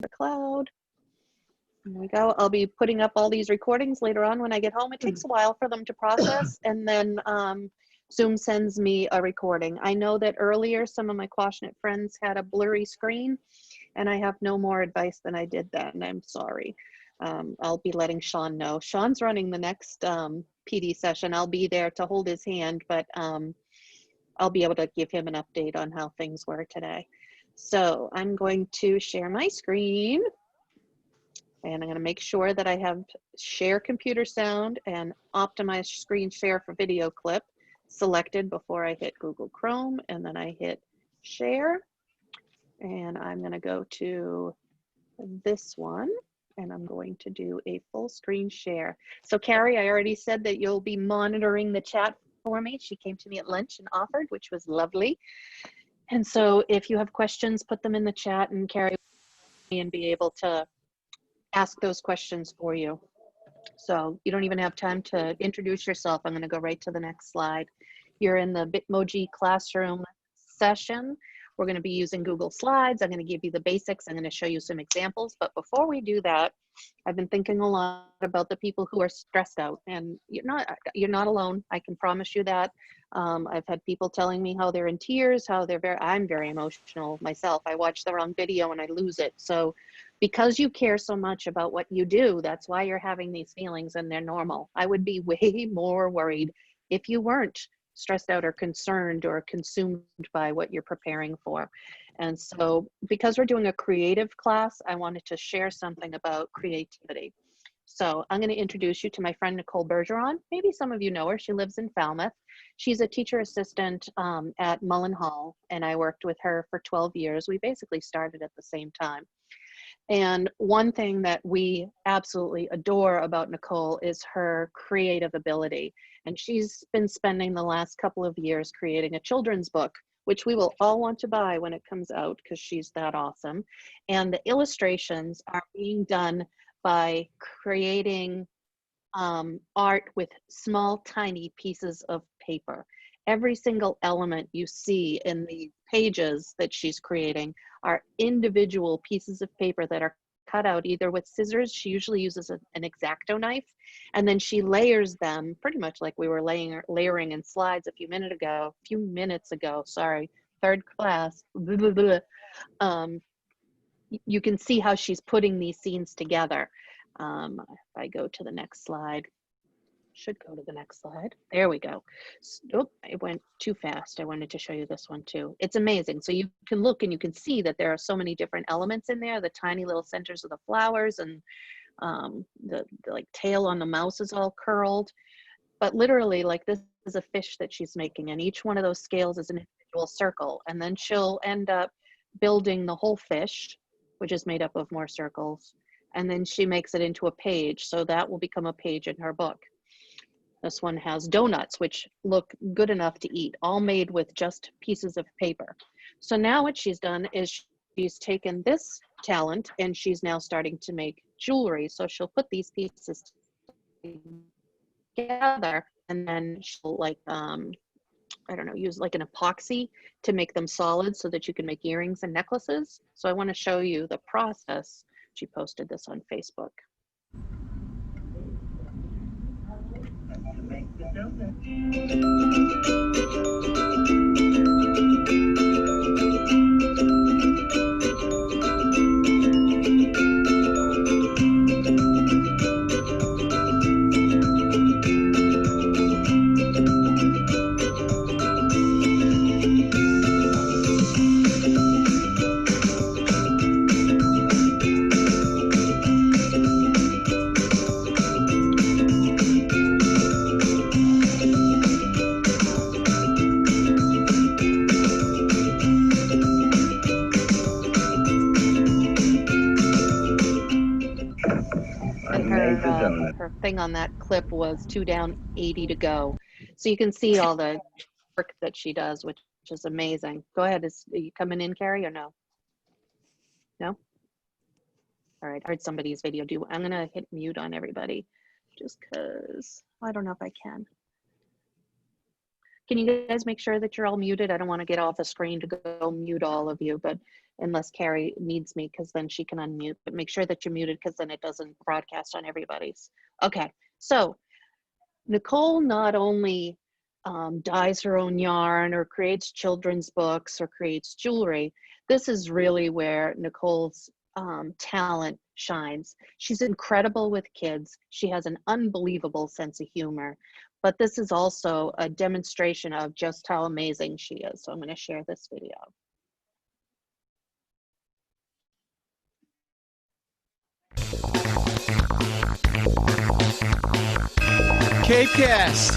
the cloud. There we go. I'll be putting up all these recordings later on when I get home. It takes a while for them to process, and then Zoom sends me a recording. I know that earlier some of my Quashnet friends had a blurry screen, and I have no more advice than I did then. I'm sorry. I'll be letting Sean know. Sean's running the next PD session. I'll be there to hold his hand, but I'll be able to give him an update on how things were today. So I'm going to share my screen, and I'm going to make sure that I have share computer sound and optimize screen share for video clip selected before I hit Google Chrome, and then I hit share. And I'm going to go to this one, and I'm going to do a full screen share. So Carrie, I already said that you'll be monitoring the chat for me. She came to me at lunch and offered, which was lovely. And so if you have questions, put them in the chat, and Carrie and be able to ask those questions for you. So you don't even have time to introduce yourself. I'm going to go right to the next slide. You're in the Bitmoji classroom session. We're going to be using Google Slides. I'm going to give you the basics. I'm going to show you some examples. But before we do that, I've been thinking a lot about the people who are stressed out, and you're not alone. I can promise you that. I've had people telling me how they're in tears, how I'm very emotional myself. I watch the wrong video and I lose it. So because you care so much about what you do, that's why you're having these feelings, and they're normal. I would be way more worried if you weren't stressed out or concerned or consumed by what you're preparing for. And so because we're doing a creative class, I wanted to share something about creativity. So I'm going to introduce you to my friend Nicole Bergeron. Maybe some of you know her. She lives in Falmouth. She's a teacher assistant at Mullen Hall, and I worked with her for 12 years. We basically started at the same time. And one thing that we absolutely adore about Nicole is her creative ability. And she's been spending the last couple of years creating a children's book, which we will all want to buy when it comes out because she's that awesome. And the illustrations are being done by creating art with small, tiny pieces of paper. Every single element you see in the pages that she's creating are individual pieces of paper that are cut out either with scissors. She usually uses an X-Acto knife, and then she layers them pretty much like we were layering in slides a few minutes ago, sorry, third class. You can see how she's putting these scenes together. If I go to the next slide, should go to the next slide. There we go. Oh, it went too fast. I wanted to show you this one too. It's amazing. So you can look and you can see that there are so many different elements in there. The tiny little centers of the flowers, and the like tail on the mouse is all curled. But literally, like, this is a fish that she's making, and each one of those scales is an individual circle. And then she'll end up building the whole fish, which is made up of more circles. And then she makes it into a page. So that will become a page in her book. This one has donuts, which look good enough to eat, all made with just pieces of paper. So now what she's done is she's taken this talent and she's now starting to make jewelry. So she'll put these pieces together, and then she'll, like, I don't know, use like an epoxy to make them solid so that you can make earrings and necklaces. So I want to show you the process. She posted this on Facebook. Make the donut. Her thing on that clip was 2 down, 80 to go. So you can see all the work that she does, which is amazing. Go ahead. Are you coming in, Carrie, or no? No? All right, I heard somebody's video. I'm going to hit mute on everybody just because I don't know if I can. Can you guys make sure that you're all muted? I don't want to get off the screen to go mute all of you, but unless Carrie needs me, because then she can unmute, but make sure that you're muted because then it doesn't broadcast on everybody's. Okay, so Nicole not only dyes her own yarn or creates children's books or creates jewelry. This is really where Nicole's talent shines. She's incredible with kids. She has an unbelievable sense of humor, but this is also a demonstration of just how amazing she is. So I'm going to share this video. Capecast.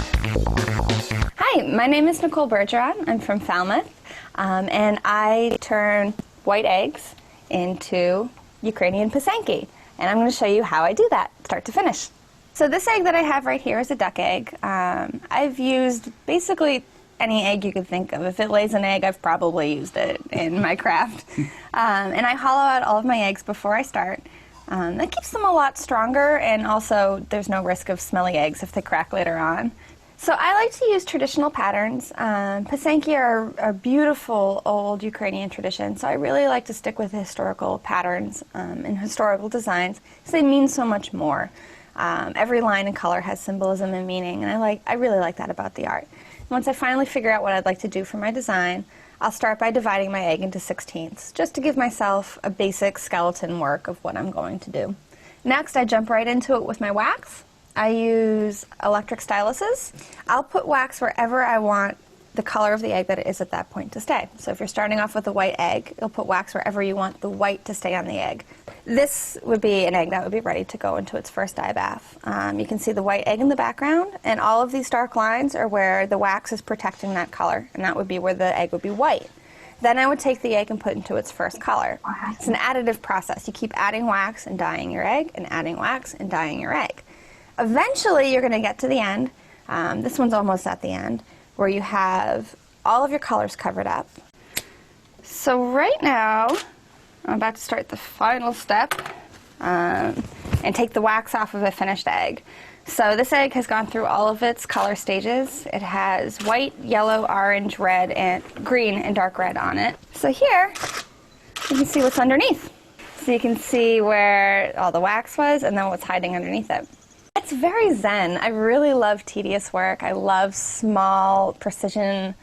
Hi, my name is Nicole Bergeron. I'm from Falmouth, and I turn white eggs into Ukrainian pisanki. And I'm going to show you how I do that, start to finish. So this egg that I have right here is a duck egg. I've used basically any egg you could think of. If it lays an egg, I've probably used it in my craft. And I hollow out all of my eggs before I start. That keeps them a lot stronger, and also there's no risk of smelly eggs if they crack later on. So I like to use traditional patterns. Pisanki are a beautiful old Ukrainian tradition, so I really like to stick with historical patterns and historical designs because they mean so much more. Every line and color has symbolism and meaning, and I really like that about the art. Once I finally figure out what I'd like to do for my design, I'll start by dividing my egg into 16ths, just to give myself a basic skeleton work of what I'm going to do. Next, I jump right into it with my wax. I use electric styluses. I'll put wax wherever I want the color of the egg that it is at that point to stay. So if you're starting off with a white egg, you'll put wax wherever you want the white to stay on the egg. This would be an egg that would be ready to go into its first dye bath. You can see the white egg in the background, and all of these dark lines are where the wax is protecting that color, and that would be where the egg would be white. Then I would take the egg and put it into its first color. It's an additive process. You keep adding wax and dyeing your egg, and adding wax and dyeing your egg. Eventually, you're going to get to the end. This one's almost at the end, where you have all of your colors covered up. So right now, I'm about to start the final step and take the wax off of a finished egg. So this egg has gone through all of its color stages. It has white, yellow, orange, red, and green, and dark red on it. So here, you can see what's underneath. So you can see where all the wax was and then what's hiding underneath it. It's very zen. I really love tedious work. I love small precision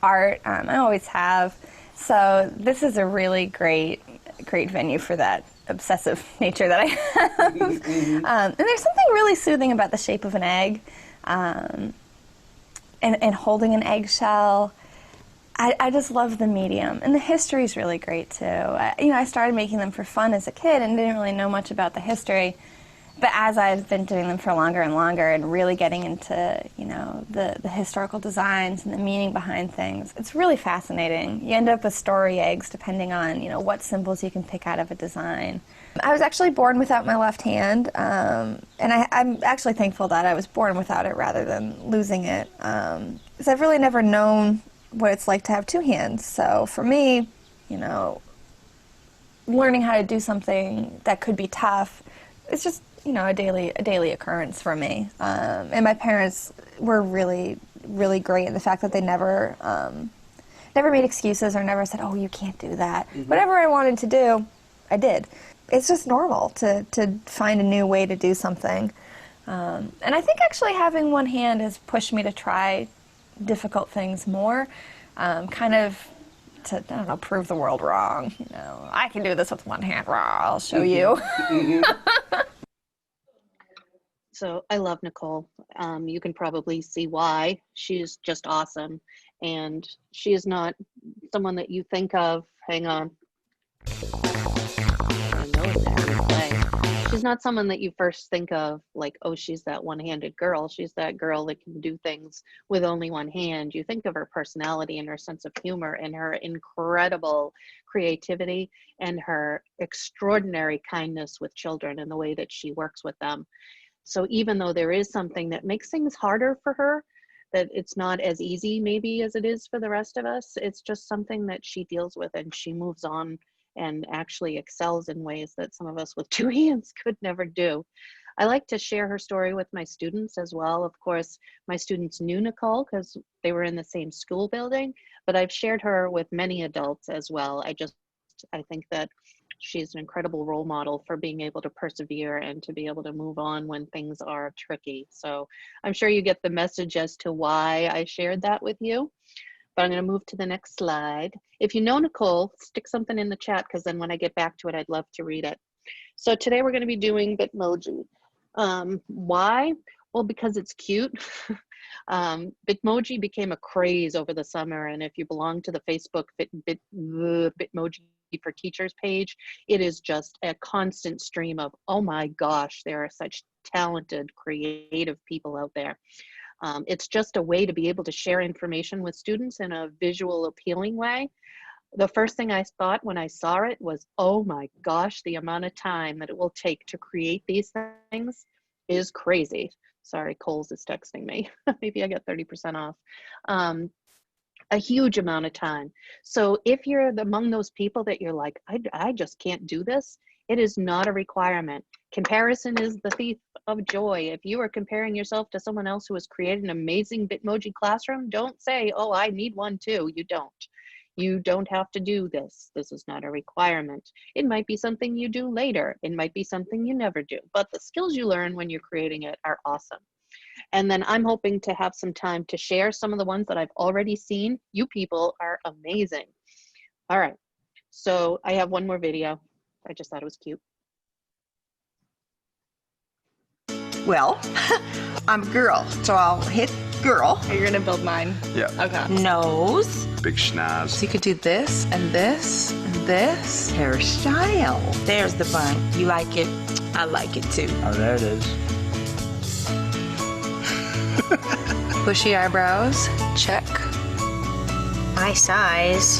art. I always have. So this is a really great venue for that obsessive nature that I have. And there's something really soothing about the shape of an egg and holding an eggshell. I just love the medium. And the history is really great too. I started making them for fun as a kid and didn't really know much about the history. But as I've been doing them for longer and longer and really getting into, the historical designs and the meaning behind things, it's really fascinating. You end up with story eggs depending on, what symbols you can pick out of a design. I was actually born without my left hand, and I'm actually thankful that I was born without it rather than losing it, because I've really never known what it's like to have two hands. So for me, learning how to do something that could be tough, it's just a daily occurrence for me. And my parents were really, really great in the fact that they never made excuses or never said, "Oh, you can't do that." Mm-hmm. Whatever I wanted to do, I did. It's just normal to find a new way to do something. And I think actually having one hand has pushed me to try difficult things more, kind of to, prove the world wrong. I can do this with one hand. I'll show you. So I love Nicole. You can probably see why. She's just awesome. And she is not someone that you think of, hang on. I know it's a replay. She's not someone that you first think of like, oh, she's that one-handed girl. She's that girl that can do things with only one hand. You think of her personality and her sense of humor and her incredible creativity and her extraordinary kindness with children and the way that she works with them. So even though there is something that makes things harder for her, that it's not as easy maybe as it is for the rest of us, it's just something that she deals with and she moves on and actually excels in ways that some of us with two hands could never do. I like to share her story with my students as well. Of course, my students knew Nicole because they were in the same school building, but I've shared her with many adults as well. I think that she's an incredible role model for being able to persevere and to be able to move on when things are tricky. So I'm sure you get the message as to why I shared that with you. But I'm going to move to the next slide. If you know Nicole, stick something in the chat, because then when I get back to it, I'd love to read it. So today we're going to be doing Bitmoji. Why? Well, because it's cute. Bitmoji became a craze over the summer, and if you belong to the Facebook Bitmoji for Teachers page, it is just a constant stream of, oh my gosh, there are such talented, creative people out there. It's just a way to be able to share information with students in a visual, appealing way. The first thing I thought when I saw it was, oh my gosh, the amount of time that it will take to create these things is crazy. Sorry, Coles is texting me. Maybe I got 30% off. A huge amount of time. So if you're among those people that you're like, I just can't do this, it is not a requirement. Comparison is the thief of joy. If you are comparing yourself to someone else who has created an amazing Bitmoji classroom, don't say, oh, I need one too. You don't. You don't have to do this. This is not a requirement. It might be something you do later. It might be something you never do. But the skills you learn when you're creating it are awesome. And then I'm hoping to have some time to share some of the ones that I've already seen. You people are amazing. All right. So I have one more video. I just thought it was cute. Well, I'm a girl, so I'll hit girl. You're gonna build mine? Yeah. Okay. Nose. Big schnoz. So you could do this and this and this. Hairstyle. There's the bun. You like it? I like it too. Oh, there it is. Bushy eyebrows. Check. My size.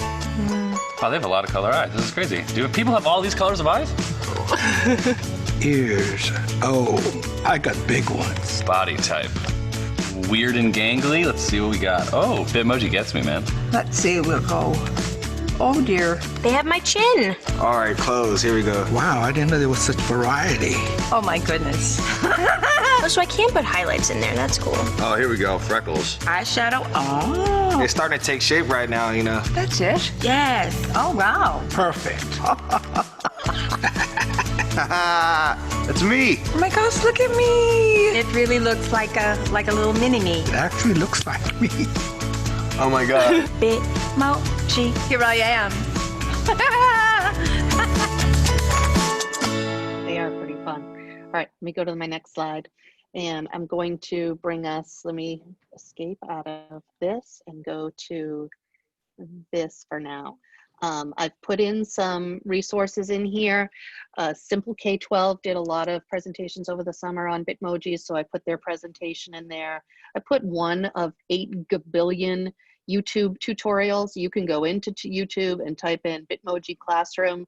Oh, they have a lot of color eyes. This is crazy. Do people have all these colors of eyes? Ears. Oh, I got big ones. Body type. Weird and gangly. Let's see what we got. Oh, Bitmoji gets me, man. Let's see, we'll go. Oh dear. They have my chin. All right, close. Here we go. Wow, I didn't know there was such variety. Oh my goodness. Oh, so I can put highlights in there. That's cool. Oh, here we go. Freckles. Eyeshadow. Oh. It's starting to take shape right now, you know. That's it? Yes. Oh wow. Perfect. It's me. Oh my gosh, look at me. It really looks like a little mini-me. It actually looks like me. Oh my God. Bitmoji. Here I am. They are pretty fun. All right, let me go to my next slide. And I'm going to bring us, let me escape out of this and go to this for now. I've put in some resources in here. Simple K-12 did a lot of presentations over the summer on Bitmoji, so I put their presentation in there. I put one of 8 billion YouTube tutorials. You can go into YouTube and type in Bitmoji Classroom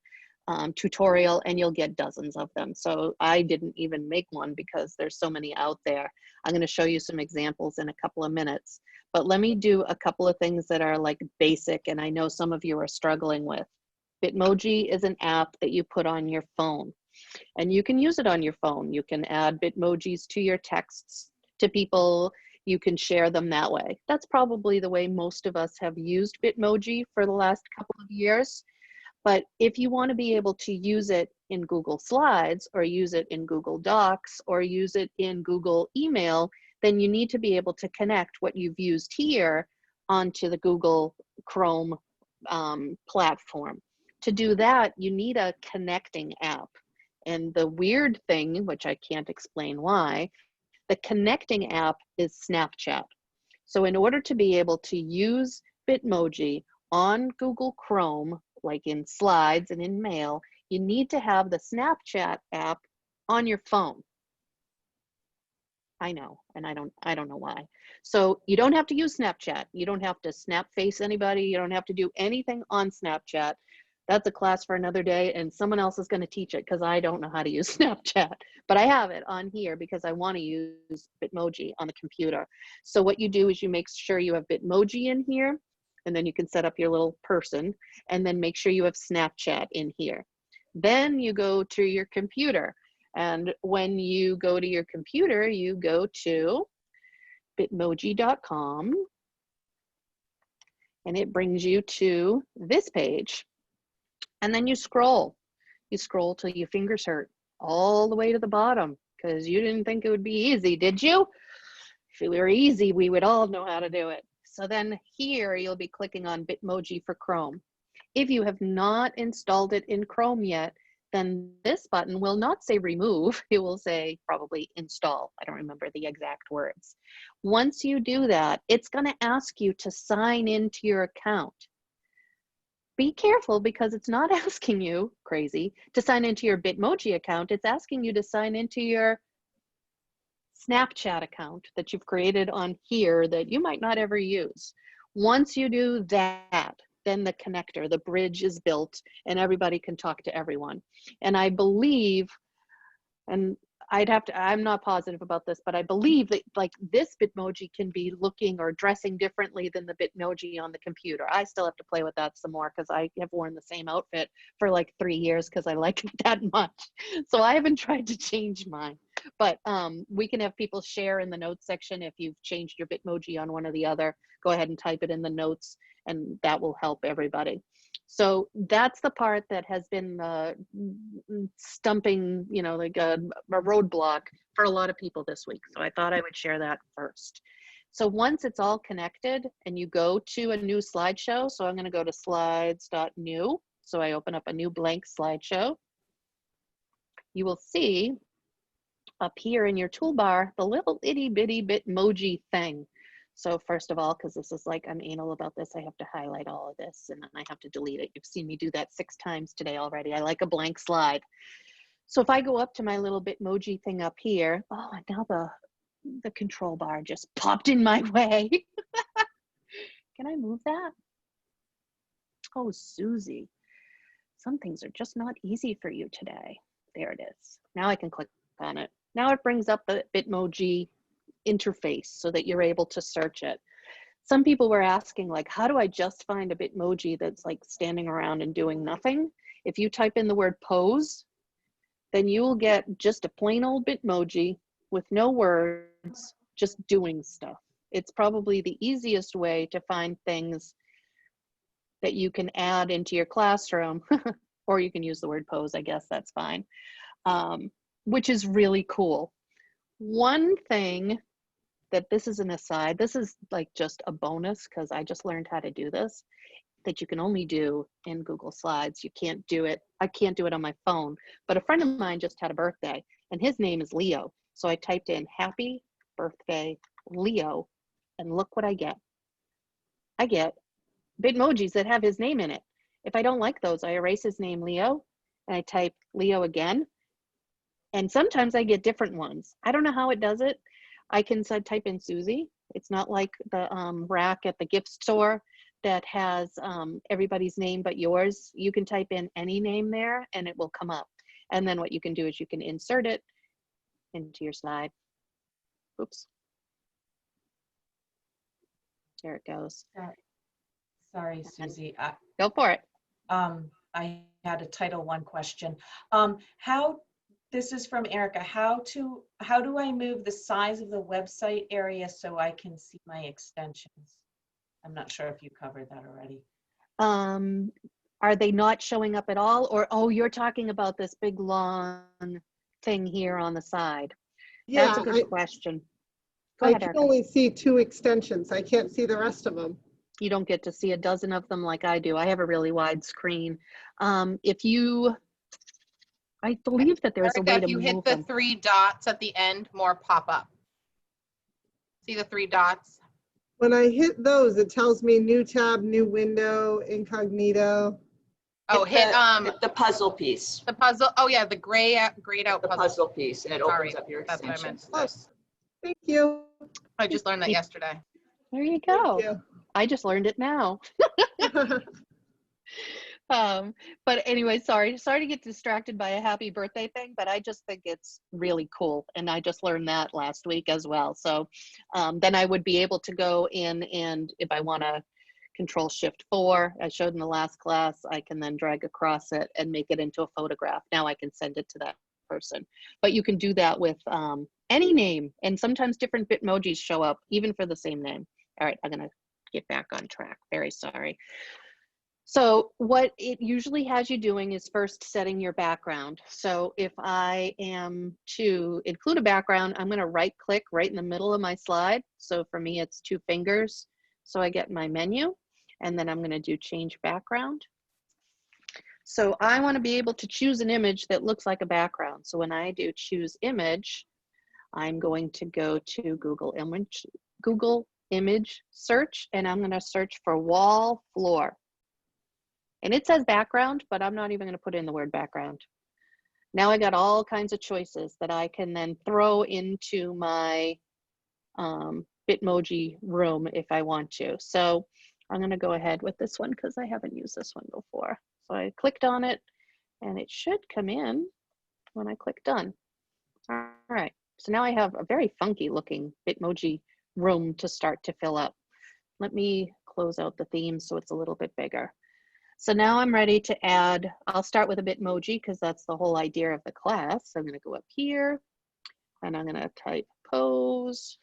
tutorial and you'll get dozens of them. So I didn't even make one because there's so many out there. I'm going to show you some examples in a couple of minutes, but let me do a couple of things that are like basic and I know some of you are struggling with. Bitmoji is an app that you put on your phone and you can use it on your phone. You can add Bitmojis to your texts to people. You can share them that way. That's probably the way most of us have used Bitmoji for the last couple of years. But if you want to be able to use it in Google Slides or use it in Google Docs or use it in Google Email, then you need to be able to connect what you've used here onto the Google Chrome platform. To do that, you need a connecting app. And the weird thing, which I can't explain why, the connecting app is Snapchat. So in order to be able to use Bitmoji on Google Chrome, like in Slides and in Mail, you need to have the Snapchat app on your phone. I know, and I don't know why. So you don't have to use Snapchat. You don't have to snap face anybody. You don't have to do anything on Snapchat. That's a class for another day, and someone else is going to teach it because I don't know how to use Snapchat. But I have it on here because I want to use Bitmoji on the computer. So what you do is you make sure you have Bitmoji in here, and then you can set up your little person, and then make sure you have Snapchat in here. Then you go to your computer, And when you go to your computer, you go to bitmoji.com and it brings you to this page. And then you scroll. You scroll till your fingers hurt all the way to the bottom because you didn't think it would be easy, did you? If it were easy, we would all know how to do it. So then here you'll be clicking on Bitmoji for Chrome. If you have not installed it in Chrome yet, then this button will not say remove, it will say probably install. I don't remember the exact words. Once you do that, it's going to ask you to sign into your account. Be careful because it's not asking you, crazy, to sign into your Bitmoji account. It's asking you to sign into your Snapchat account that you've created on here that you might not ever use. Once you do that, then the connector, the bridge is built and everybody can talk to everyone. And I believe, and I'm not positive about this, but I believe that like this Bitmoji can be looking or dressing differently than the Bitmoji on the computer. I still have to play with that some more because I have worn the same outfit for like 3 years because I like it that much. So I haven't tried to change mine, but we can have people share in the notes section. If you've changed your Bitmoji on one or the other, go ahead and type it in the notes and that will help everybody. So that's the part that has been stumping, you know, like a roadblock for a lot of people this week. So I thought I would share that first. So once it's all connected and you go to a new slideshow, so I'm going to go to slides.new. So I open up a new blank slideshow. You will see up here in your toolbar the little itty bitty Bitmoji thing. So first of all, because this is like, I'm anal about this, I have to highlight all of this and then I have to delete it. You've seen me do that 6 times today already. I like a blank slide. So if I go up to my little Bitmoji thing up here, oh, and now the control bar just popped in my way. Can I move that? Oh, Susie, some things are just not easy for you today. There it is. Now I can click on it. Now it brings up the Bitmoji interface so that you're able to search it. Some people were asking, like, how do I just find a Bitmoji that's like standing around and doing nothing? If you type in the word pose, then you will get just a plain old Bitmoji with no words, just doing stuff. It's probably the easiest way to find things that you can add into your classroom, or you can use the word pose, I guess that's fine, which is really cool. One thing that this is an aside, this is like just a bonus because I just learned how to do this, that you can only do in Google Slides. You can't do it, I can't do it on my phone, but a friend of mine just had a birthday and his name is Leo. So I typed in happy birthday Leo and look what I get. I get Bitmojis that have his name in it. If I don't like those, I erase his name Leo and I type Leo again. And sometimes I get different ones. I don't know how it does it. I can type in Susie. It's not like the rack at the gift store that has everybody's name but yours. You can type in any name there and it will come up. And then what you can do is you can insert it into your slide. Oops. There it goes. Sorry, Susie. Go for it. I had a Title I question. This is from Erica. How do I move the size of the website area so I can see my extensions? I'm not sure if you covered that already. Are they not showing up at all? Or, oh, you're talking about this big long thing here on the side. Yeah, that's a good question. Go I ahead, can Erica. only see 2 extensions. I can't see the rest of them. You don't get to see a dozen of them like I do. I have a really wide screen. If you, I believe that there's Erica, a way to if you move hit the them. 3 dots at the end, more pop up. See the 3 dots? When I hit those, it tells me new tab, new window, incognito. Oh, hit the puzzle piece. the puzzle. Oh yeah, the grayed out The puzzle piece, and it opens up your That's what I meant extensions. to say. Thank you. I just learned that yesterday. There you go. Thank I just learned it now. you. But anyway, sorry to get distracted by a happy birthday thing, but I just think it's really cool. And I just learned that last week as well. So then I would be able to go in and if I want to Control-Shift-4, I showed in the last class, I can then drag across it and make it into a photograph. Now I can send it to that person. But you can do that with any name, and sometimes different Bitmojis show up even for the same name. All right, I'm gonna get back on track. Very sorry. So what it usually has you doing is first setting your background. So if I am to include a background, I'm gonna right click right in the middle of my slide. So for me, it's 2 fingers. So I get my menu, and then I'm gonna do change background. So I wanna be able to choose an image that looks like a background. So when I do choose image, I'm going to go to Google image search, and I'm gonna search for wall floor. And it says background, but I'm not even going to put in the word background. Now I got all kinds of choices that I can then throw into my Bitmoji room if I want to. So I'm going to go ahead with this one because I haven't used this one before. So I clicked on it, and it should come in when I click done. All right. So now I have a very funky looking Bitmoji room to start to fill up. Let me close out the theme so it's a little bit bigger. So now I'm ready to add, I'll start with a Bitmoji because that's the whole idea of the class. So I'm gonna go up here and I'm gonna type pose.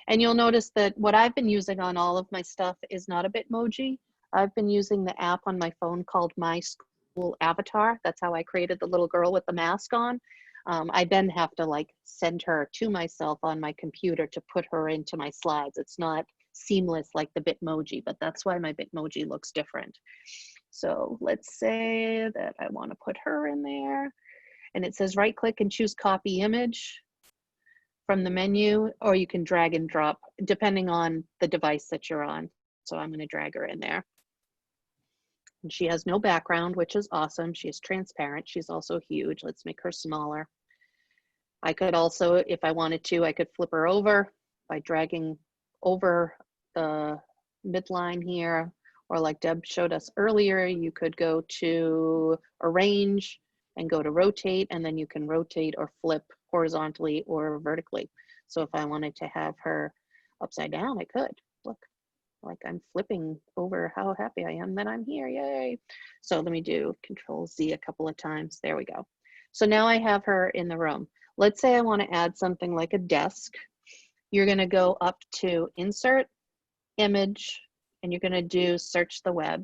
And you'll notice that what I've been using on all of my stuff is not a Bitmoji. I've been using the app on my phone called My School Avatar. That's how I created the little girl with the mask on. I then have to like send her to myself on my computer to put her into my slides. It's not seamless like the Bitmoji, but that's why my Bitmoji looks different. So let's say that I want to put her in there, and it says right click and choose copy image from the menu, or you can drag and drop depending on the device that you're on. So I'm going to drag her in there. And she has no background, which is awesome. She's transparent. She's also huge. Let's make her smaller. I could also, if I wanted to, I could flip her over by dragging over the midline here, or like Deb showed us earlier, you could go to arrange and go to rotate, and then you can rotate or flip horizontally or vertically. So if I wanted to have her upside down, I could. Look, like I'm flipping over how happy I am that I'm here, yay. So let me do Control Z a couple of times. There we go. So now I have her in the room. Let's say I want to add something like a desk. You're going to go up to Insert, Image, and you're going to do Search the Web.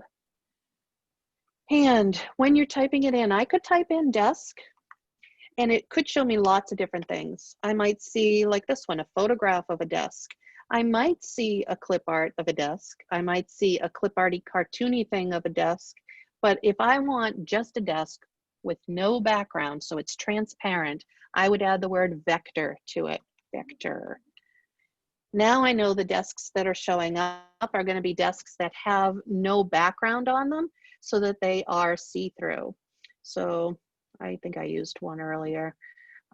And when you're typing it in, I could type in desk, and it could show me lots of different things. I might see, like this one, a photograph of a desk. I might see a clip art of a desk. I might see a clip arty cartoony thing of a desk. But if I want just a desk with no background, so it's transparent, I would add the word vector to it, vector. Now I know the desks that are showing up are going to be desks that have no background on them so that they are see-through. So I think I used one earlier,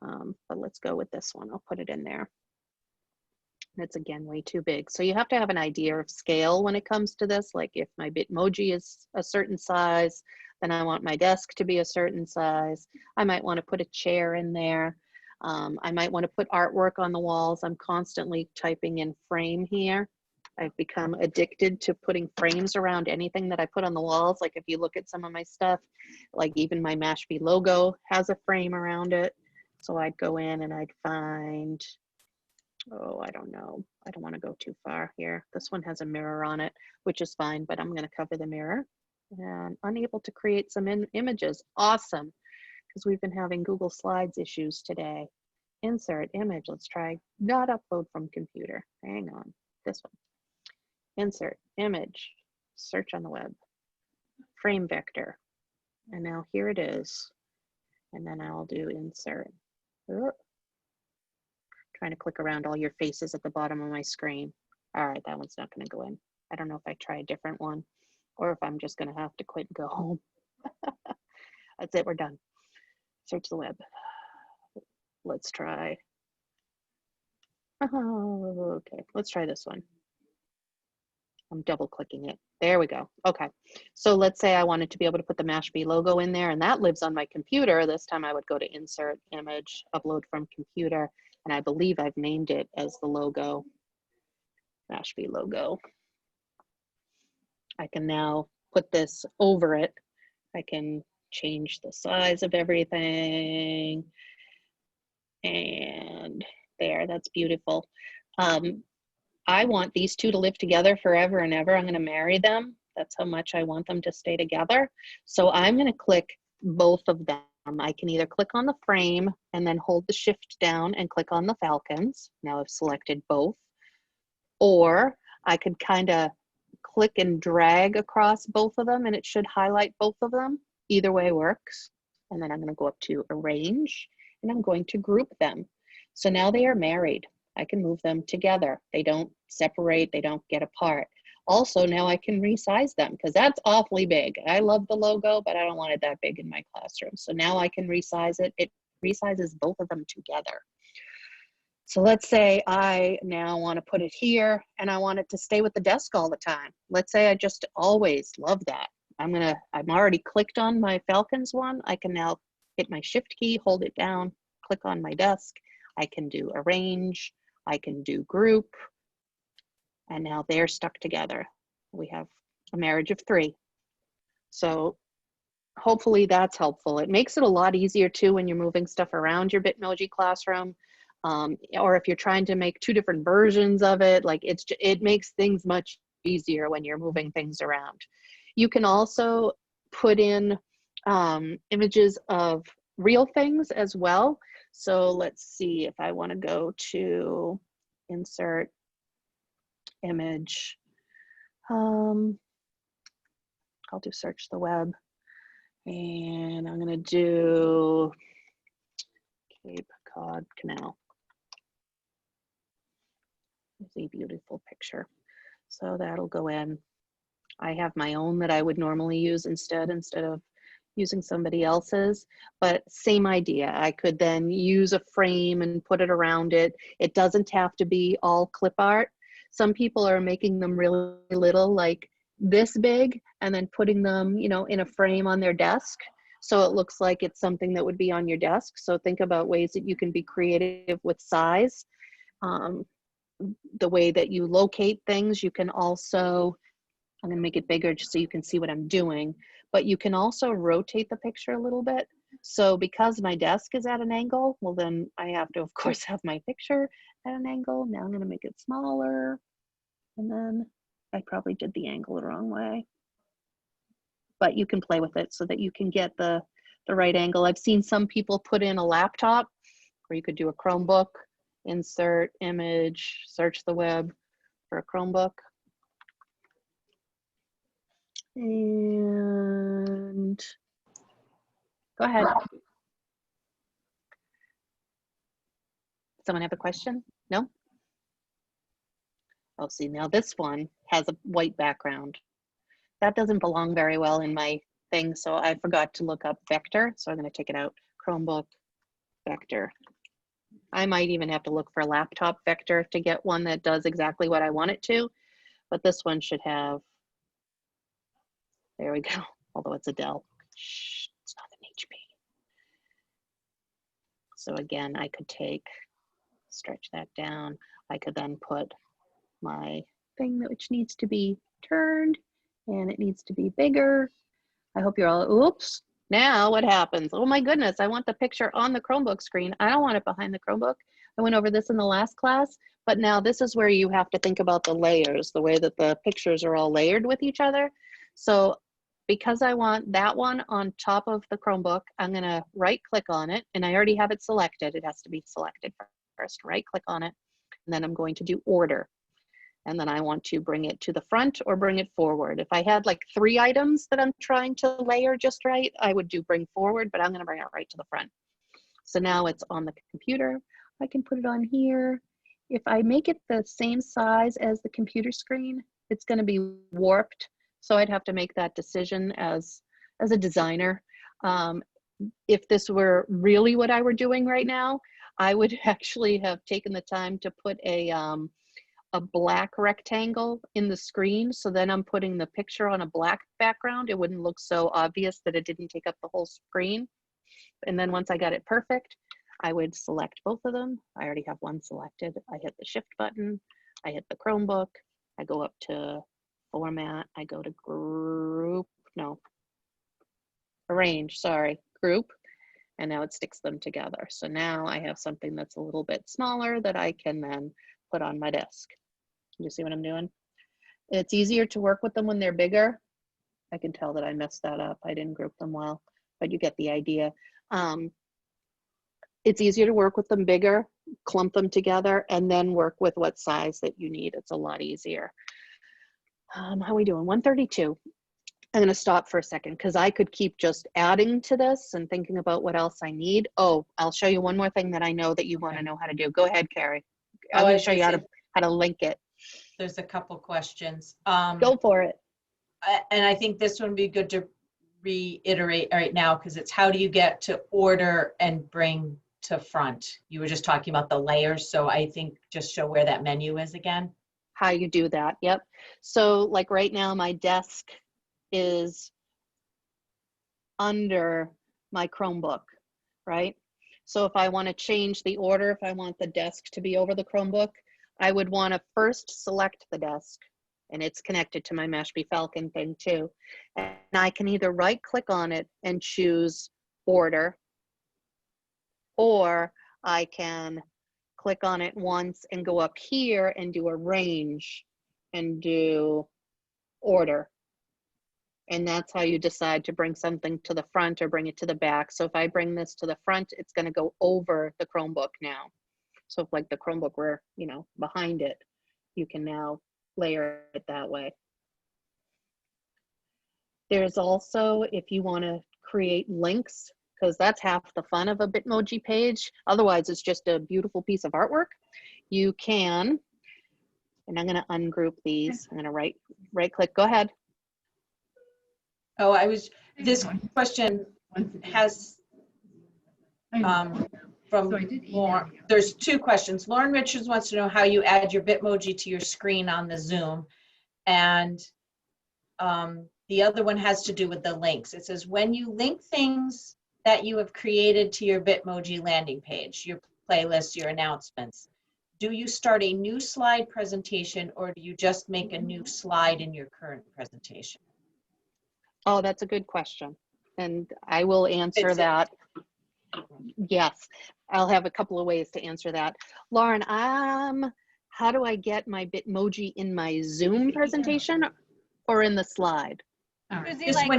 but let's go with this one. I'll put it in there. It's again way too big. So you have to have an idea of scale when it comes to this. Like if my Bitmoji is a certain size, then I want my desk to be a certain size. I might want to put a chair in there. I might want to put artwork on the walls. I'm constantly typing in frame here. I've become addicted to putting frames around anything that I put on the walls. Like if you look at some of my stuff, like even my Mashpee logo has a frame around it. So I'd go in and I'd find, oh, I don't know. I don't want to go too far here. This one has a mirror on it, which is fine, but I'm going to cover the mirror. And unable to create some images. Awesome. Because we've been having Google Slides issues today. Insert image. Let's try not upload from computer. Hang on. This one. Insert image. Search on the web. Frame vector. And now here it is. And then I'll do insert. Trying to click around all your faces at the bottom of my screen. All right, that one's not going to go in. I don't know if I try a different one or if I'm just going to have to quit and go home. That's it, we're done. Search the web. Let's try. Oh, okay, let's try this one. I'm double clicking it. There we go. Okay, so let's say I wanted to be able to put the Mashpee logo in there, and that lives on my computer. This time I would go to insert image, upload from computer, and I believe I've named it as the logo, Mashpee logo. I can now put this over it. I can change the size of everything. that's beautiful. I want these two to live together forever and ever. I'm going to marry them. That's how much I want them to stay together. So I'm going to click both of them. I can either click on the frame and then hold the shift down and click on the falcons. Now I've selected both. Or I could kind of click and drag across both of them and it should highlight both of them. Either way works. And then I'm going to go up to arrange and I'm going to group them. So now they are married. I can move them together. They don't separate, they don't get apart. Also, now I can resize them because that's awfully big. I love the logo, but I don't want it that big in my classroom. So now I can resize it. It resizes both of them together. So let's say I now want to put it here and I want it to stay with the desk all the time. Let's say I just always love that. I'm already clicked on my Falcons one. I can now hit my shift key, hold it down, click on my desk. I can do arrange, I can do group, and now they're stuck together. We have a marriage of 3. So hopefully that's helpful. It makes it a lot easier too when you're moving stuff around your Bitmoji classroom. Or if you're trying to make 2 different versions of it, like it makes things much easier when you're moving things around. You can also put in images of real things as well. So let's see if I want to go to insert image. I'll do search the web and I'm going to do Cape Cod Canal. It's a beautiful picture. So that'll go in. I have my own that I would normally use instead of using somebody else's, but same idea. I could then use a frame and put it around it. It doesn't have to be all clip art. Some people are making them really little, like this big, and then putting them, you know, in a frame on their desk. So it looks like it's something that would be on your desk. So think about ways that you can be creative with size. The way that you locate things, you can also, I'm gonna make it bigger just so you can see what I'm doing, but you can also rotate the picture a little bit. So because my desk is at an angle, well then I have to of course have my picture at an angle. Now I'm gonna make it smaller, and then I probably did the angle the wrong way. But you can play with it so that you can get the right angle. I've seen some people put in a laptop, or you could do a Chromebook, insert image, search the web for a Chromebook. And go ahead. Someone have a question? No? Oh, see, now this one has a white background. That doesn't belong very well in my thing, so I forgot to look up vector, so I'm going to take it out. Chromebook vector. I might even have to look for a laptop vector to get one that does exactly what I want it to, but this one should have, there we go, although it's a Dell. Shh, it's not an HP. So again, I could stretch that down. I could then put my thing which needs to be turned, and it needs to be bigger. I hope you're all, oops, now what happens? Oh my goodness, I want the picture on the Chromebook screen. I don't want it behind the Chromebook. I went over this in the last class, but now this is where you have to think about the layers, the way that the pictures are all layered with each other. So because I want that one on top of the Chromebook, I'm gonna right click on it, and I already have it selected. It has to be selected first, right click on it, and then I'm going to do order. And then I want to bring it to the front or bring it forward. If I had like 3 items that I'm trying to layer just right, I would do bring forward, but I'm gonna bring it right to the front. So now it's on the computer. I can put it on here. If I make it the same size as the computer screen, it's gonna be warped. So I'd have to make that decision as a designer. If this were really what I were doing right now, I would actually have taken the time to put a black rectangle in the screen. So then I'm putting the picture on a black background. It wouldn't look so obvious that it didn't take up the whole screen. And then once I got it perfect, I would select both of them. I already have one selected. I hit the shift button. I hit the Chromebook. I go up to format. I go to group, no, arrange, sorry, group. and now it sticks them together. So now I have something that's a little bit smaller that I can then put on my desk. You see what I'm doing? It's easier to work with them when they're bigger. I can tell that I messed that up. I didn't group them well, but you get the idea. It's easier to work with them bigger, clump them together, and then work with what size that you need. It's a lot easier. How are we doing? 132. I'm going to stop for a second because I could keep just adding to this and thinking about what else I need. Oh, I'll show you one more thing that I know that you want to know how to do. Go ahead, Carrie. I'm going to show you how to link it. There's a couple questions. Go for it. And I think this one would be good to reiterate right now because it's how do you get to order and bring to front? You were just talking about the layers, so I think just show where that menu is again. How you do that, yep. So like right now my desk is under my Chromebook, right? So if I want to change the order, if I want the desk to be over the Chromebook, I would want to first select the desk, and it's connected to my Mashpee Falcon thing too. And I can either right click on it and choose order, or I can click on it once and go up here and do arrange and do order. And that's how you decide to bring something to the front or bring it to the back. So if I bring this to the front, it's going to go over the Chromebook now. So if like the Chromebook were, you know, behind it, you can now layer it that way. There's also, if you want to create links, because that's half the fun of a Bitmoji page. Otherwise, it's just a beautiful piece of artwork. You can, and I'm going to ungroup these. I'm going to right click. Go ahead. Oh, this question has from Lauren. There's two questions. Lauren Richards wants to know how you add your Bitmoji to your screen on the Zoom. And the other one has to do with the links. It says, when you link things that you have created to your Bitmoji landing page, your playlist, your announcements, do you start a new slide presentation or do you just make a new slide in your current presentation? Oh, that's a good question. And I will answer that. Yes, I'll have a couple of ways to answer that. Lauren, how do I get my Bitmoji in my Zoom presentation or in the slide? Susie, like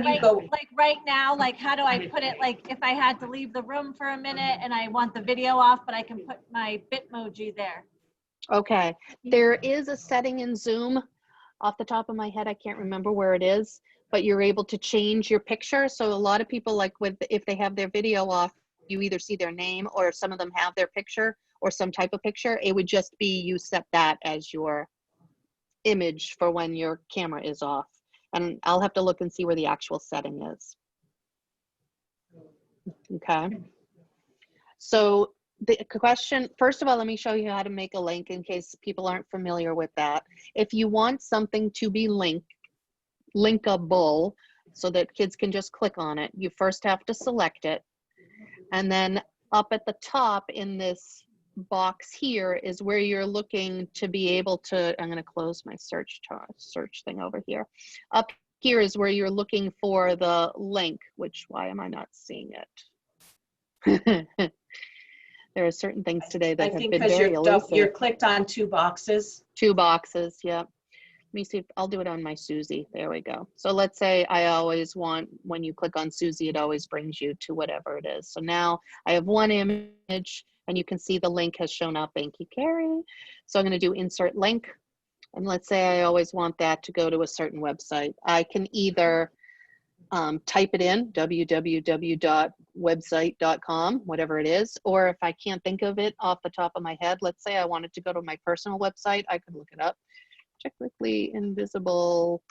right now, like how do I put it, like if I had to leave the room for a minute and I want the video off, but I can put my Bitmoji there. Okay, there is a setting in Zoom. Off the top of my head, I can't remember where it is, but you're able to change your picture. So a lot of people, like if they have their video off, you either see their name or some of them have their picture or some type of picture. It would just be you set that as your image for when your camera is off. And I'll have to look and see where the actual setting is. Okay. So the question, first of all, let me show you how to make a link in case people aren't familiar with that. If you want something to be linkable so that kids can just click on it, you first have to select it. And then up at the top in this box here is where you're looking to be able to, I'm going to close my search thing over here. Up here is where you're looking for the link, which why am I not seeing it? There are certain things today that have been very elusive. You're clicked on two boxes. Two boxes, yep. Let me see if I'll do it on my Susie. There we go. So let's say I always want, when you click on Susie, it always brings you to whatever it is. So now I have one image and you can see the link has shown up. Thank you, Carrie. So I'm going to do insert link. And let's say I always want that to go to a certain website. I can either type it in, www.website.com, whatever it is, or if I can't think of it off the top of my head, let's say I wanted to go to my personal website, I could look it up. Technically invisible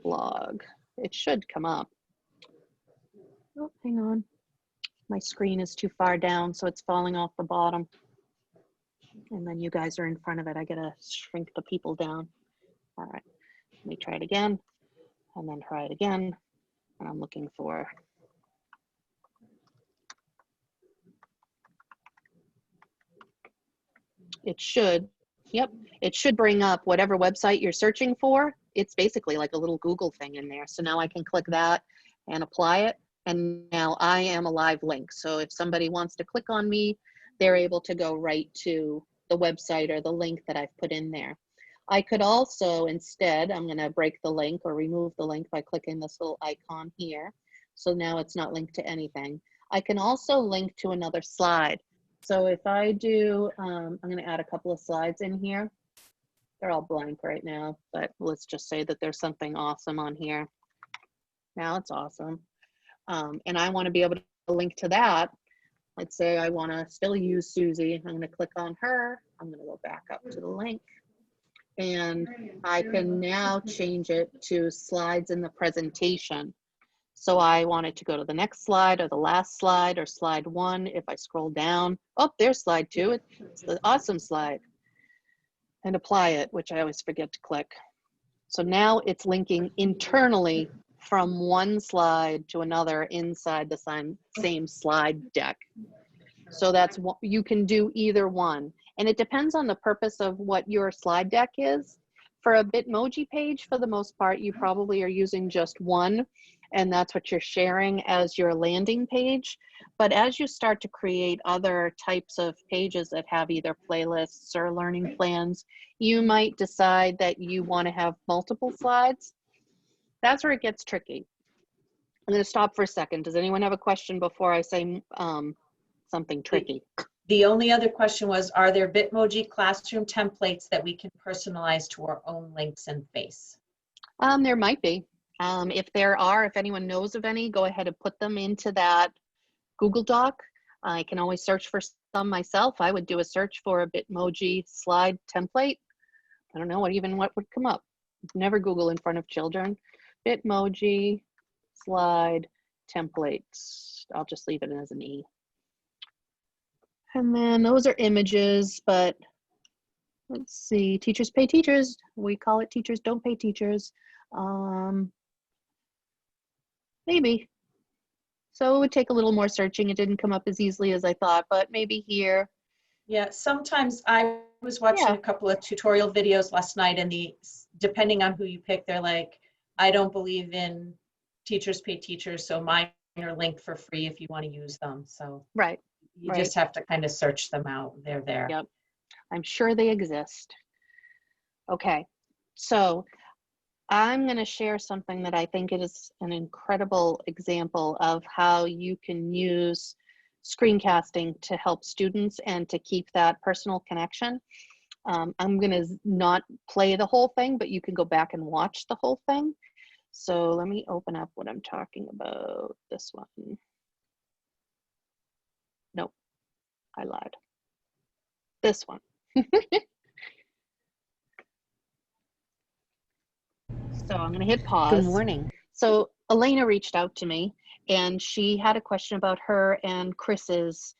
blog. It should come up. Oh, hang on. My screen is too far down, so it's falling off the bottom. And then you guys are in front of it. I gotta shrink the people down. All right, let me try it again, and then try it again. And I'm looking for, it should, yep, it should bring up whatever website you're searching for. It's basically like a little Google thing in there. So now I can click that and apply it. And now I am a live link. So if somebody wants to click on me, they're able to go right to the website or the link that I've put in there. I could also, instead, I'm going to break the link or remove the link by clicking this little icon here. So now it's not linked to anything. I can also link to another slide. So if I do, I'm going to add a couple of slides in here. They're all blank right now, but let's just say that there's something awesome on here. Now it's awesome. And I want to be able to link to that. Let's say I want to still use Susie. I'm going to click on her. I'm going to go back up to the link. And I can now change it to slides in the presentation. So I want it to go to the next slide or the last slide or slide 1. If I scroll down, oh, there's slide 2. It's the awesome slide. And apply it, which I always forget to click. So now it's linking internally from one slide to another inside the same slide deck. So that's what you can do, either one. And it depends on the purpose of what your slide deck is. For a Bitmoji page, for the most part, you probably are using just one, and that's what you're sharing as your landing page. But as you start to create other types of pages that have either playlists or learning plans, you might decide that you want to have multiple slides. That's where it gets tricky. I'm going to stop for a second. Does anyone have a question before I say something tricky? The only other question was, are there Bitmoji classroom templates that we can personalize to our own links and face? There might be. If there are, if anyone knows of any, go ahead and put them into that Google Doc. I can always search for some myself. I would do a search for a Bitmoji slide template. I don't know what would come up. Never Google in front of children. Bitmoji slide templates. I'll just leave it as an E. And then those are images, but let's see, teachers pay teachers. We call it teachers don't pay teachers. Maybe. So it would take a little more searching. It didn't come up as easily as I thought, but maybe here. Yeah, sometimes I was watching a couple of tutorial videos last night, and depending on who you pick, they're like, I don't believe in teachers pay teachers, so mine are linked for free if you want to use them. So right. You just have to kind of search them out. They're there. Yep. I'm sure they exist. Okay. So I'm going to share something that I think is an incredible example of how you can use screencasting to help students and to keep that personal connection. I'm going to not play the whole thing, but you can go back and watch the whole thing. So let me open up what I'm talking about. This one. Nope, I lied. This one. So I'm going to hit pause. Good morning. So Elena reached out to me, and she had a question about her and Chris's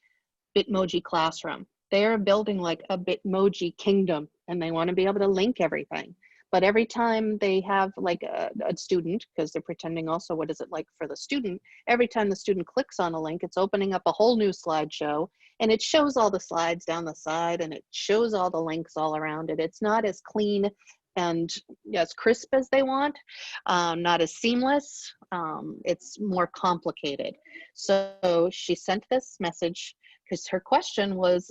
Bitmoji classroom. They're building like a Bitmoji kingdom, and they want to be able to link everything. But every time they have like a student, because they're pretending also what is it like for the student, every time the student clicks on a link, it's opening up a whole new slideshow, and it shows all the slides down the side, and it shows all the links all around it. It's not as clean and as crisp as they want, not as seamless. It's more complicated. So she sent this message because her question was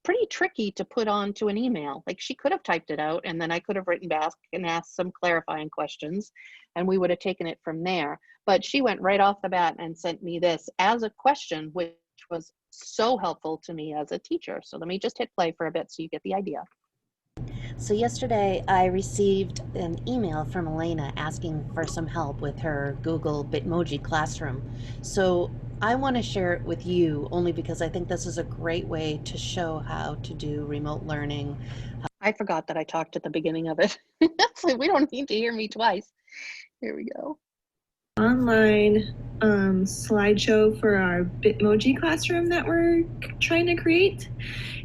pretty tricky to put onto an email. Like, she could have typed it out, and then I could have written back and asked some clarifying questions, and we would have taken it from there. But she went right off the bat and sent me this as a question, which was so helpful to me as a teacher. So let me just hit play for a bit so you get the idea. So yesterday I received an email from Elena asking for some help with her Google Bitmoji classroom. So I want to share it with you only because I think this is a great way to show how to do remote learning. I forgot that I talked at the beginning of it. So we don't need to hear me twice. Here we go. Online slideshow for our Bitmoji classroom that we're trying to create.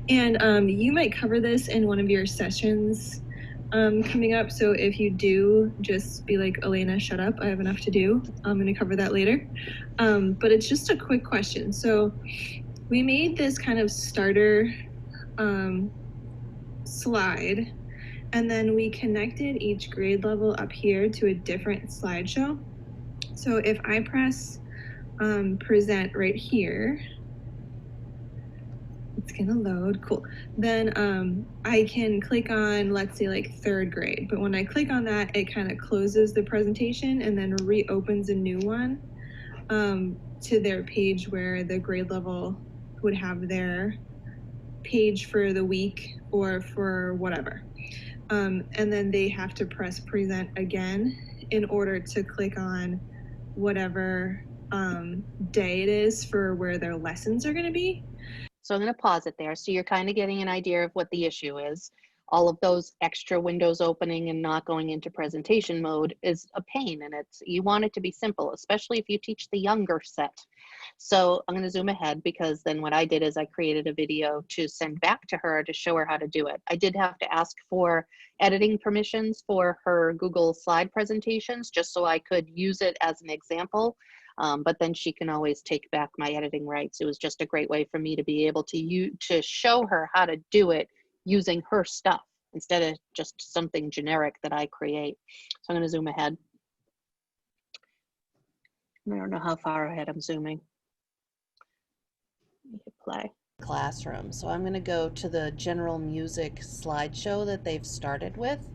And you might cover this in one of your sessions coming up. So if you do, just be like, Elena, shut up. I have enough to do. I'm going to cover that later. But it's just a quick question. So we made this kind of starter slide, and then we connected each grade level up here to a different slideshow. So if I press present right here. It's gonna load, cool. Then I can click on, let's say like 3rd grade, but when I click on that, it kind of closes the presentation and then reopens a new one to their page where the grade level would have their page for the week or for whatever. And then they have to press present again in order to click on whatever day it is for where their lessons are gonna be. So I'm going to pause it there. So you're kind of getting an idea of what the issue is. All of those extra windows opening and not going into presentation mode is a pain, and you want it to be simple, especially if you teach the younger set. So I'm going to zoom ahead, because then what I did is I created a video to send back to her to show her how to do it. I did have to ask for editing permissions for her Google slide presentations, just so I could use it as an example. But then she can always take back my editing rights. It was just a great way for me to be able to show her how to do it using her stuff instead of just something generic that I create. So I'm going to zoom ahead. I don't know how far ahead I'm zooming. Let me hit play. Classroom. So I'm going to go to the general music slideshow that they've started with.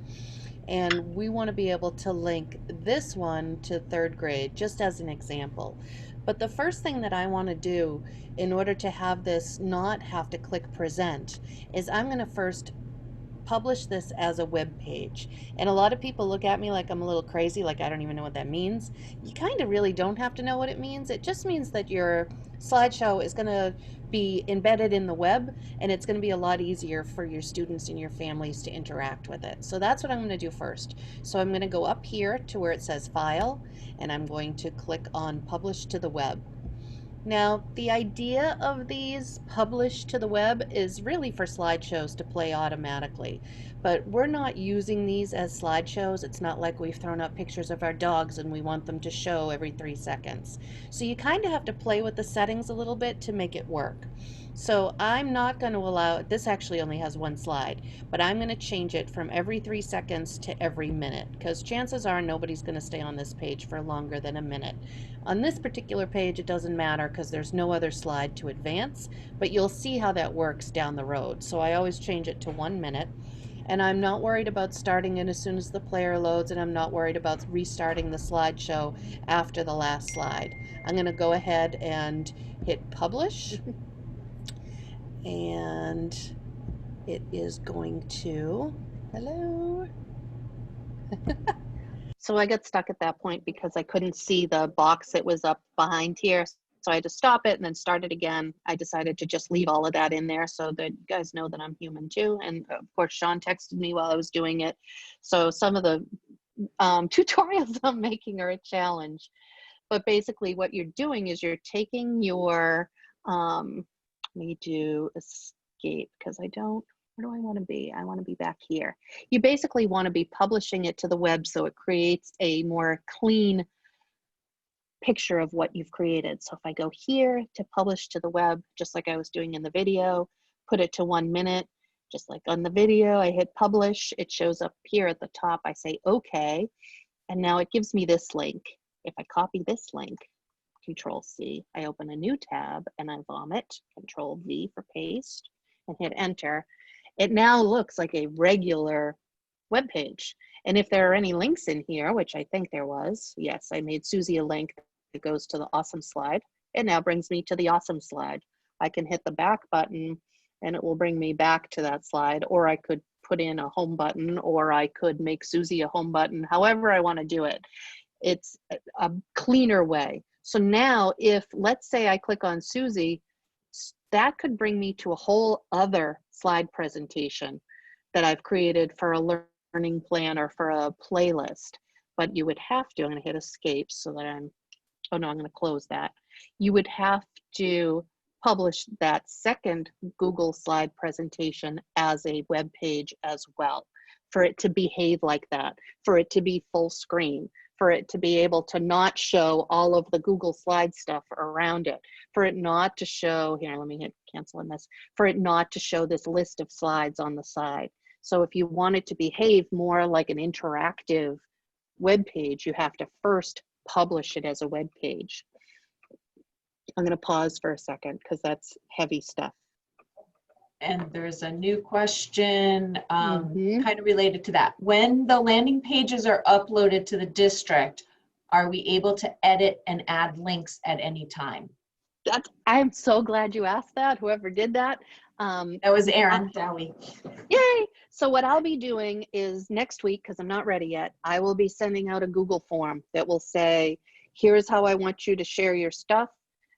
And we want to be able to link this one to 3rd grade, just as an example. But the first thing that I want to do in order to have this not have to click present is I'm going to first publish this as a web page. And a lot of people look at me like I'm a little crazy, like I don't even know what that means. You kind of really don't have to know what it means. It just means that your slideshow is going to be embedded in the web, and it's going to be a lot easier for your students and your families to interact with it. So that's what I'm going to do first. So I'm going to go up here to where it says File, and I'm going to click on Publish to the Web. Now, the idea of these published to the web is really for slideshows to play automatically, but we're not using these as slideshows. It's not like we've thrown up pictures of our dogs and we want them to show every 3 seconds. So you kind of have to play with the settings a little bit to make it work. So I'm not going to allow, this actually only has 1 slide, but I'm going to change it from every 3 seconds to every minute, because chances are nobody's going to stay on this page for longer than a minute. On this particular page, it doesn't matter because there's no other slide to advance, but you'll see how that works down the road. So I always change it to 1 minute, and I'm not worried about starting it as soon as the player loads, and I'm not worried about restarting the slideshow after the last slide. I'm going to go ahead and hit publish, and it is going to, hello. So I got stuck at that point because I couldn't see the box that was up behind here. So I had to stop it and then start it again. I decided to just leave all of that in there so that you guys know that I'm human too. And of course, Sean texted me while I was doing it. So some of the tutorials I'm making are a challenge. But basically what you're doing is you're taking your, let me do escape because I don't, where do I want to be? I want to be back here. You basically want to be publishing it to the web so it creates a more clean picture of what you've created. So if I go here to publish to the web, just like I was doing in the video, put it to 1 minute, just like on the video, I hit publish, it shows up here at the top, I say okay, and now it gives me this link. If I copy this link, Control C, I open a new tab and I vomit, Control V for paste, and hit enter. It now looks like a regular web page. And if there are any links in here, which I think there was, yes, I made Susie a link that goes to the awesome slide. It now brings me to the awesome slide. I can hit the back button and it will bring me back to that slide, or I could put in a home button, or I could make Susie a home button, however I want to do it. It's a cleaner way. So now if, let's say I click on Susie, that could bring me to a whole other slide presentation that I've created for a learning plan or for a playlist. But you would have to, I'm going to hit escape so that I'm, oh no, I'm going to close that. You would have to publish that second Google slide presentation as a web page as well, for it to behave like that, for it to be full screen, for it to be able to not show all of the Google slide stuff around it, for it not to show, here, let me hit cancel on this, for it not to show this list of slides on the side. So if you want it to behave more like an interactive web page, you have to first publish it as a web page. I'm going to pause for a second because that's heavy stuff. And there's a new question Mhm. kind of related to that. When the landing pages are uploaded to the district, are we able to edit and add links at any time? I'm so glad you asked that, whoever did that. That was Erin Dowie. Yay! So what I'll be doing is next week, because I'm not ready yet, I will be sending out a Google form that will say, here's how I want you to share your stuff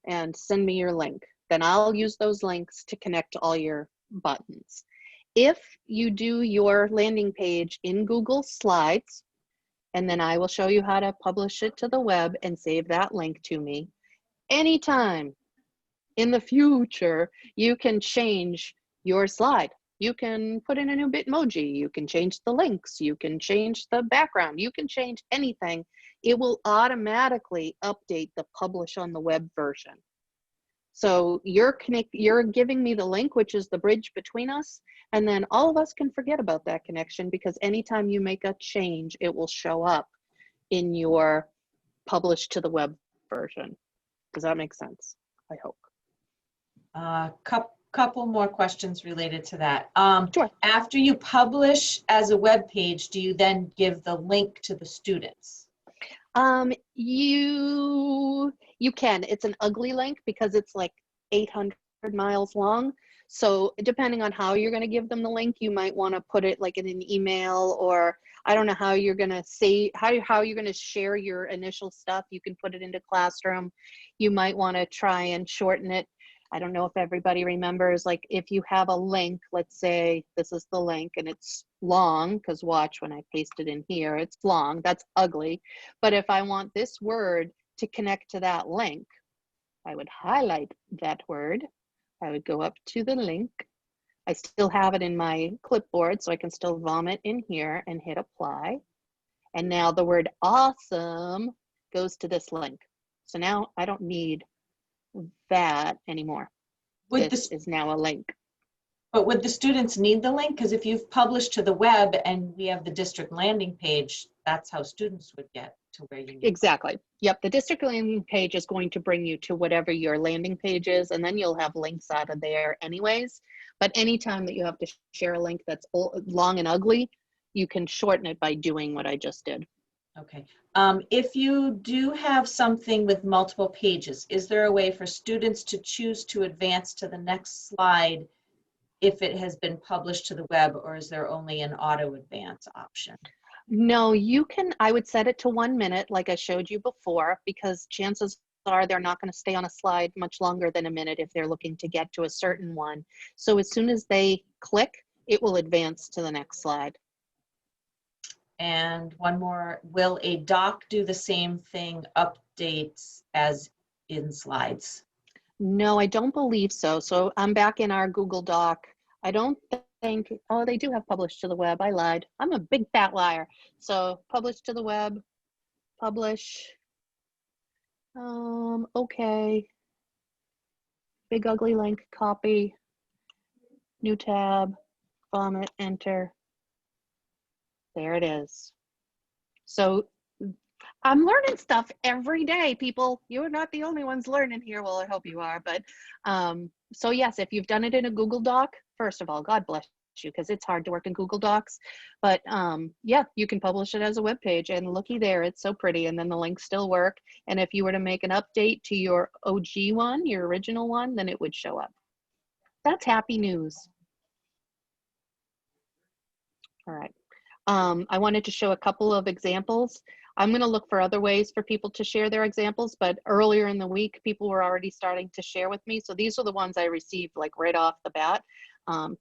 and send me your link. Then I'll use those links to connect to all your buttons. If you do your landing page in Google Slides, and then I will show you how to publish it to the web and save that link to me. Anytime in the future, you can change your slide. You can put in a new Bitmoji, you can change the links, you can change the background, you can change anything. It will automatically update the publish on the web version. So you're giving me the link, which is the bridge between us, and then all of us can forget about that connection because anytime you make a change, it will show up in your publish to the web version. Does that make sense? I hope. Couple more questions related to that. Sure. After you publish as a web page, do you then give the link to the students? You can. It's an ugly link because it's like 800 miles long. So depending on how you're going to give them the link, you might want to put it like in an email, or I don't know how you're going to say how you're going to share your initial stuff. You can put it into Classroom. You might want to try and shorten it. I don't know if everybody remembers, like if you have a link, let's say this is the link and it's long, because watch when I paste it in here, it's long, that's ugly. But if I want this word to connect to that link, I would highlight that word. I would go up to the link. I still have it in my clipboard, so I can still vomit in here and hit apply. And now the word awesome goes to this link. So now I don't need that anymore. This is now a link. But would the students need the link? Because if you've published to the web and we have the district landing page, that's how students would get to where you need. Exactly. Yep. The district landing page is going to bring you to whatever your landing page is, and then you'll have links out of there anyways. But anytime that you have to share a link that's long and ugly, you can shorten it by doing what I just did. Okay. If you do have something with multiple pages, is there a way for students to choose to advance to the next slide if it has been published to the web, or is there only an auto advance option? No, you can, I would set it to 1 minute like I showed you before, because chances are they're not going to stay on a slide much longer than a minute if they're looking to get to a certain one. So as soon as they click, it will advance to the next slide. And one more, will a doc do the same thing, updates as in slides? No, I don't believe so. So I'm back in our Google Doc. I don't think, oh, they do have published to the web. I lied. I'm a big fat liar. So publish to the web, publish. Okay. Big ugly link, copy, new tab, vomit, enter. There it is. So I'm learning stuff every day, people. You're not the only ones learning here. Well, I hope you are. But so yes, if you've done it in a Google Doc, first of all, God bless you, because it's hard to work in Google Docs. But yeah, you can publish it as a web page, and looky there, it's so pretty. And then the links still work. And if you were to make an update to your OG one, your original one, then it would show up. That's happy news. All right. I wanted to show a couple of examples. I'm going to look for other ways for people to share their examples, but earlier in the week, people were already starting to share with me. So these are the ones I received like right off the bat.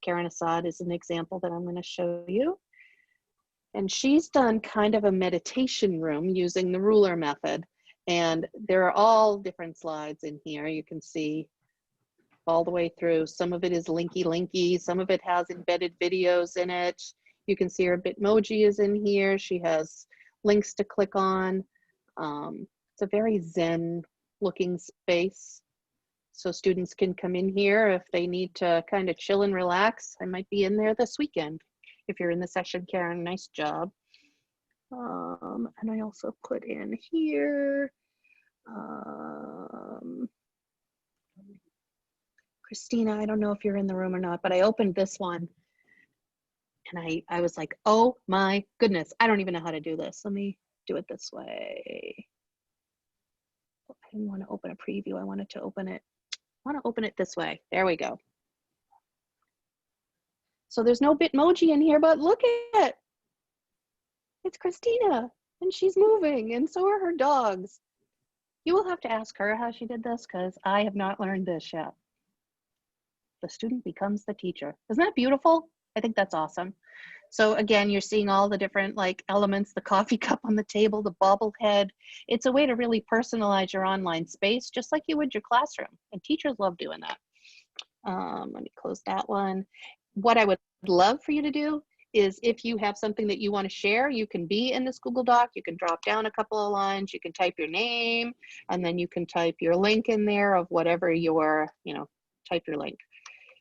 Karen Assad is an example that I'm going to show you. And she's done kind of a meditation room using the ruler method. And there are all different slides in here. You can see all the way through. Some of it is linky. Some of it has embedded videos in it. You can see her Bitmoji is in here. She has links to click on. It's a very Zen looking space. So students can come in here if they need to kind of chill and relax. I might be in there this weekend. If you're in the session, Karen, nice job. And I also put in here, Christina, I don't know if you're in the room or not, but I opened this one and I was like, oh my goodness, I don't even know how to do this. Let me do it this way. I didn't want to open a preview. I wanted to open it. I want to open it this way. There we go. So there's no Bitmoji in here, but look at it. It's Christina and she's moving and so are her dogs. You will have to ask her how she did this because I have not learned this yet. The student becomes the teacher. Isn't that beautiful? I think that's awesome. So again, you're seeing all the different like elements, the coffee cup on the table, the bobblehead. It's a way to really personalize your online space, just like you would your classroom. And teachers love doing that. Let me close that one. What I would love for you to do is if you have something that you want to share, you can be in this Google Doc, you can drop down a couple of lines, you can type your name, and then you can type your link in there of whatever your, type your link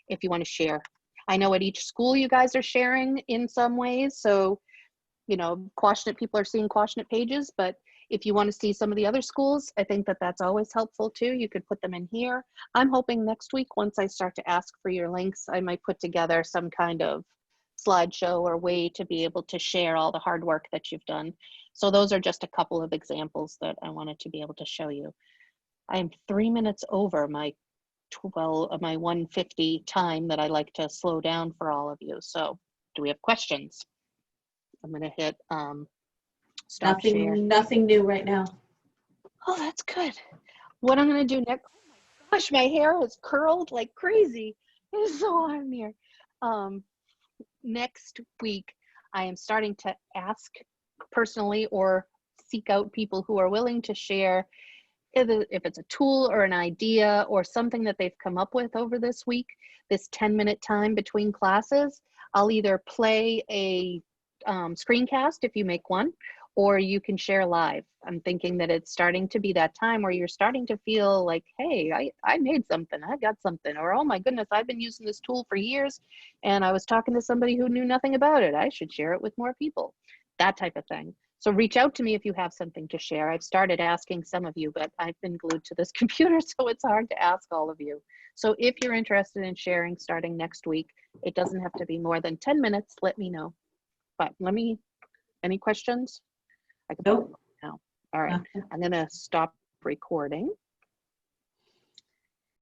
if you want to share. I know at each school you guys are sharing in some ways, so, Quashnet people are seeing Quashnet pages, but if you want to see some of the other schools, I think that that's always helpful too. You could put them in here. I'm hoping next week, once I start to ask for your links, I might put together some kind of slideshow or way to be able to share all the hard work that you've done. So those are just a couple of examples that I wanted to be able to show you. I am 3 minutes over my 150 time that I like to slow down for all of you. So do we have questions? I'm gonna hit stop share. Nothing new right now. Oh, that's good. What I'm gonna do next, oh my gosh, my hair is curled like crazy. It is so hot in here. Next week, I am starting to ask personally or seek out people who are willing to share if it's a tool or an idea or something that they've come up with over this week, this 10-minute time between classes. I'll either play a screencast if you make one, or you can share live. I'm thinking that it's starting to be that time where you're starting to feel like, hey, I made something, I got something, or oh my goodness, I've been using this tool for years and I was talking to somebody who knew nothing about it. I should share it with more people, that type of thing. So reach out to me if you have something to share. I've started asking some of you, but I've been glued to this computer, so it's hard to ask all of you. So if you're interested in sharing starting next week, it doesn't have to be more than 10 minutes, let me know. But any questions? I can Nope. now. All right, I'm gonna stop recording.